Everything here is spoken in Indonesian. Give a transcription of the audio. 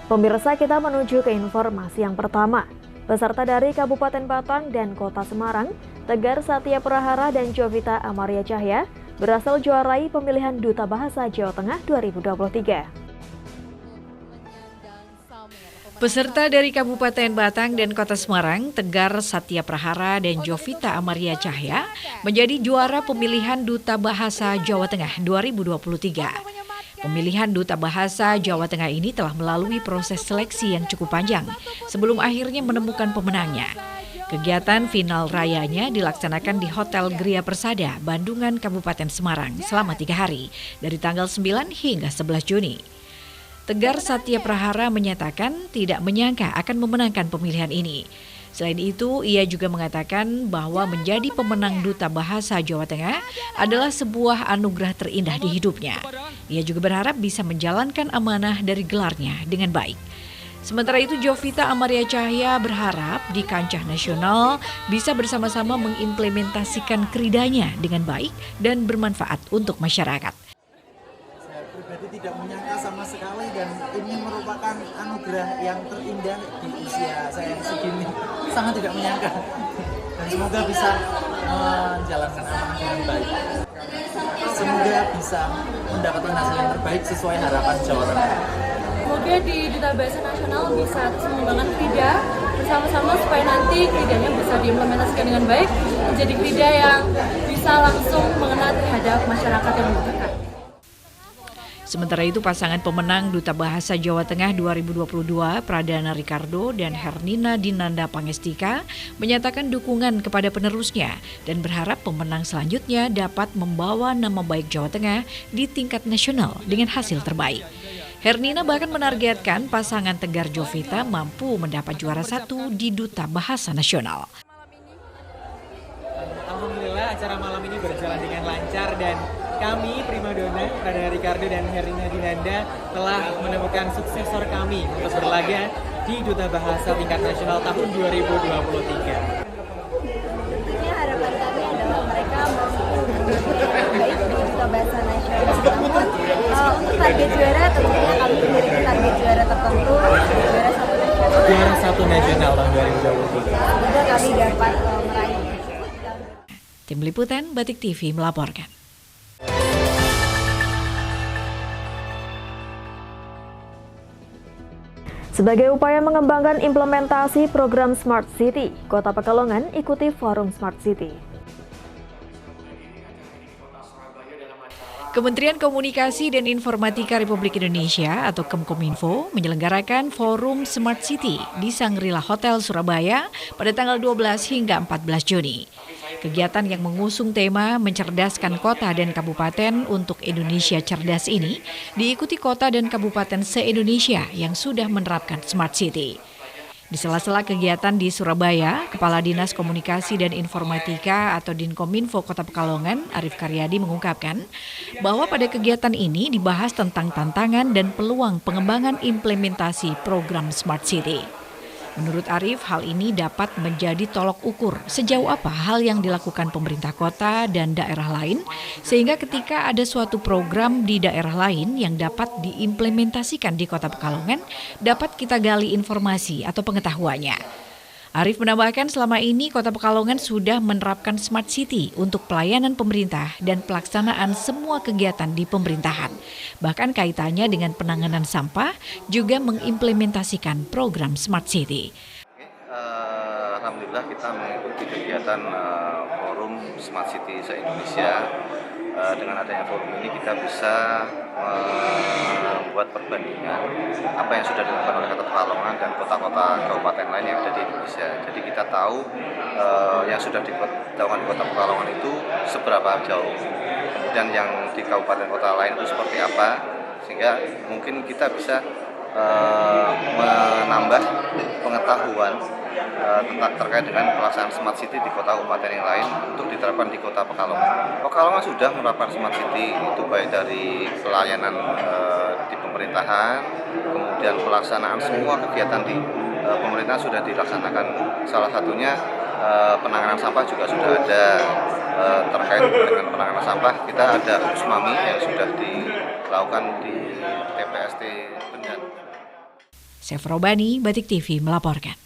Pemirsa, kita menuju ke informasi yang pertama. Peserta dari Kabupaten Batang dan Kota Semarang, Tegar Satya Prahara dan Jovita Amaria Cahya berhasil juarai pemilihan Duta Bahasa Jawa Tengah 2023. Peserta dari Kabupaten Batang dan Kota Semarang, Tegar Satya Prahara dan Jovita Amaria Cahya menjadi juara pemilihan Duta Bahasa Jawa Tengah 2023. Pemilihan Duta Bahasa Jawa Tengah ini telah melalui proses seleksi yang cukup panjang sebelum akhirnya menemukan pemenangnya. Kegiatan final rayanya dilaksanakan di Hotel Gria Persada, Bandungan, Kabupaten Semarang selama 3 hari, dari tanggal 9 hingga 11 Juni. Tegar Satya Prahara menyatakan tidak menyangka akan memenangkan pemilihan ini. Selain itu, ia juga mengatakan bahwa menjadi pemenang Duta Bahasa Jawa Tengah adalah sebuah anugerah terindah di hidupnya. Ia juga berharap bisa menjalankan amanah dari gelarnya dengan baik. Sementara itu, Jovita Amaria Cahya berharap di kancah nasional bisa bersama-sama mengimplementasikan keridanya dengan baik dan bermanfaat untuk masyarakat. Saya pribadi tidak menyangka sama sekali, dan ini merupakan anugerah yang terindah di usia saya segini. Sangat tidak menyangka, dan semoga bisa menjalankan amanah dengan baik. Semoga bisa mendapatkan hasil yang terbaik sesuai harapan Jawa Tengah. Semoga di Duta Bahasa Nasional bisa terus mengembangkan krida bersama-sama supaya nanti kridanya bisa diimplementasikan dengan baik menjadi krida yang bisa langsung mengena terhadap masyarakat yang membutuhkan. Sementara itu, pasangan pemenang Duta Bahasa Jawa Tengah 2022, Pradana Ricardo dan Hernina Dinanda Pangestika, menyatakan dukungan kepada penerusnya dan berharap pemenang selanjutnya dapat membawa nama baik Jawa Tengah di tingkat nasional dengan hasil terbaik. Hernina bahkan menargetkan pasangan Tegar Jovita mampu mendapat juara 1 di Duta Bahasa Nasional. Alhamdulillah, acara malam ini berjalan dengan lancar dan kami primadona Pradana Ricardo dan Hernina Dinanda telah menemukan suksesor kami untuk berlaga di Duta Bahasa tingkat nasional tahun 2023. Tentunya harapan kami adalah mereka mampu baik di Duta Bahasa Nasional. Namun untuk target juara tentunya kami memiliki target juara tertentu, Juara satu nasional tahun 2023. Semoga kami dapat meraih. Tim Liputan Batik TV melaporkan. Sebagai upaya mengembangkan implementasi program Smart City, Kota Pekalongan ikuti Forum Smart City. Kementerian Komunikasi dan Informatika Republik Indonesia atau Kemkominfo menyelenggarakan Forum Smart City di Shangri-La Hotel Surabaya pada tanggal 12 hingga 14 Juni. Kegiatan yang mengusung tema mencerdaskan kota dan kabupaten untuk Indonesia cerdas ini diikuti kota dan kabupaten se-Indonesia yang sudah menerapkan Smart City. Di sela-sela kegiatan di Surabaya, Kepala Dinas Komunikasi dan Informatika atau Dinkominfo Kota Pekalongan, Arif Karyadi mengungkapkan bahwa pada kegiatan ini dibahas tentang tantangan dan peluang pengembangan implementasi program Smart City. Menurut Arif, hal ini dapat menjadi tolok ukur sejauh apa hal yang dilakukan pemerintah kota dan daerah lain, sehingga ketika ada suatu program di daerah lain yang dapat diimplementasikan di Kota Pekalongan, dapat kita gali informasi atau pengetahuannya. Arif menambahkan selama ini Kota Pekalongan sudah menerapkan Smart City untuk pelayanan pemerintah dan pelaksanaan semua kegiatan di pemerintahan. Bahkan kaitannya dengan penanganan sampah juga mengimplementasikan program Smart City. Alhamdulillah kita mengikuti kegiatan Forum Smart City se-Indonesia. Dengan adanya forum ini kita bisa membuat perbandingan apa yang sudah dilakukan oleh Kota Pekalongan dan kota-kota kabupaten lain yang ada di Indonesia. Jadi kita tahu yang sudah dilakukan di Kota Pekalongan itu seberapa jauh, kemudian yang di kabupaten kota lain itu seperti apa, sehingga mungkin kita bisa menambah pengetahuan terkait dengan pelaksanaan Smart City di kota kabupaten yang lain untuk diterapkan di Kota Pekalongan. Pekalongan sudah menerapkan Smart City, itu baik dari pelayanan di pemerintahan, kemudian pelaksanaan semua kegiatan di pemerintahan sudah dilaksanakan. Salah satunya penanganan sampah juga sudah ada. Terkait dengan penanganan sampah, kita ada Usmami yang sudah dilakukan di TPST Bendan. Sefrobani, Batik TV melaporkan.